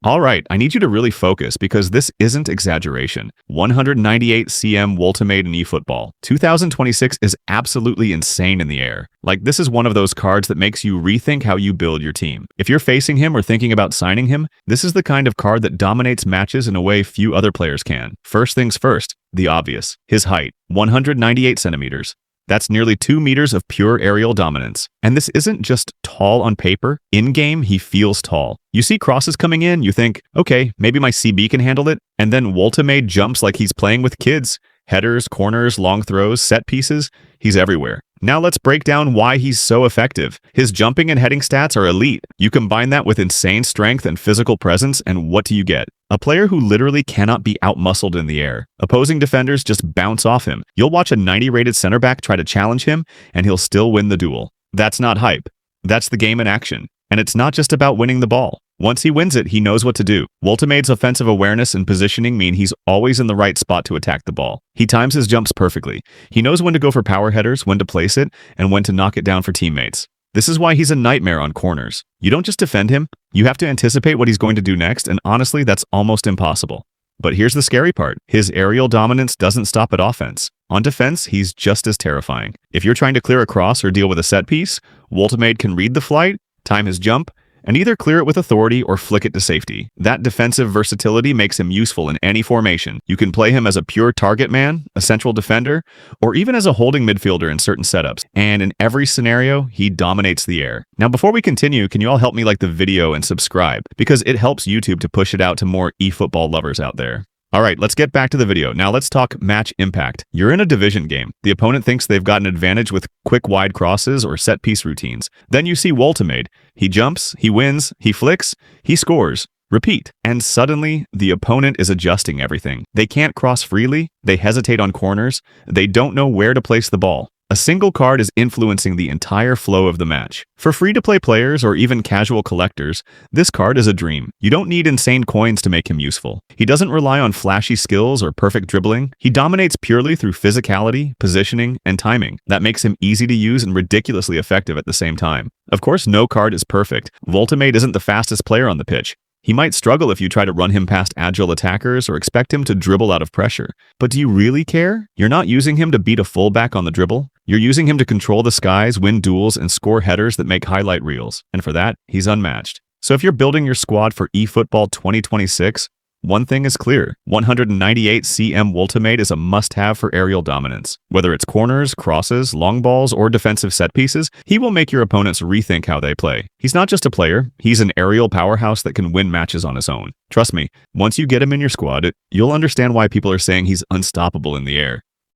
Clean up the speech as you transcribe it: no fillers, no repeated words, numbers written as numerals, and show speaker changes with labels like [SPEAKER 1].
[SPEAKER 1] Alright, I need you to really focus because this isn't exaggeration. 198 cm WOLTEMADE in eFootball. 2026 is absolutely insane in the air. Like, this is one of those cards that makes you rethink how you build your team. If you're facing him or thinking about signing him, this is the kind of card that dominates matches in a way few other players can. First things first, the obvious. His height, 198 centimeters. That's nearly 2 meters of pure aerial dominance. And this isn't just tall on paper. In-game, he feels tall. You see crosses coming in, you think, okay, maybe my CB can handle it. And then WOLTEMADE jumps like he's playing with kids. Headers, corners, long throws, set pieces. He's everywhere. Now let's break down why he's so effective. His jumping and heading stats are elite. You combine that with insane strength and physical presence, and what do you get? A player who literally cannot be outmuscled in the air. Opposing defenders just bounce off him. You'll watch a 90-rated center back try to challenge him, and he'll still win the duel. That's not hype. That's the game in action. And it's not just about winning the ball. Once he wins it, he knows what to do. WOLTEMADE's offensive awareness and positioning mean he's always in the right spot to attack the ball. He times his jumps perfectly. He knows when to go for power headers, when to place it, and when to knock it down for teammates. This is why he's a nightmare on corners. You don't just defend him, you have to anticipate what he's going to do next, and honestly, that's almost impossible. But here's the scary part. His aerial dominance doesn't stop at offense. On defense, he's just as terrifying. If you're trying to clear a cross or deal with a set piece, WOLTEMADE can read the flight, time his jump, and either clear it with authority or flick it to safety. That defensive versatility makes him useful in any formation. You can play him as a pure target man, a central defender, or even as a holding midfielder in certain setups. And in every scenario, he dominates the air. Now, before we continue, can you all help me like the video and subscribe? Because it helps YouTube to push it out to more eFootball lovers out there. Alright, let's get back to the video. Now let's talk match impact. You're in a division game. The opponent thinks they've got an advantage with quick wide crosses or set piece routines. Then you see WOLTEMADE. He jumps, he wins, he flicks, he scores. Repeat. And suddenly, the opponent is adjusting everything. They can't cross freely, they hesitate on corners, they don't know where to place the ball. A single card is influencing the entire flow of the match. For free-to-play players or even casual collectors, this card is a dream. You don't need insane coins to make him useful. He doesn't rely on flashy skills or perfect dribbling. He dominates purely through physicality, positioning, and timing. That makes him easy to use and ridiculously effective at the same time. Of course, no card is perfect. WOLTEMADE isn't the fastest player on the pitch. He might struggle if you try to run him past agile attackers or expect him to dribble out of pressure. But do you really care? You're not using him to beat a fullback on the dribble. You're using him to control the skies, win duels, and score headers that make highlight reels. And for that, he's unmatched. So if you're building your squad for eFootball 2026, one thing is clear. 198 cm WOLTEMADE is a must-have for aerial dominance. Whether it's corners, crosses, long balls, or defensive set pieces, he will make your opponents rethink how they play. He's not just a player, he's an aerial powerhouse that can win matches on his own. Trust me, once you get him in your squad, you'll understand why people are saying he's unstoppable in the air.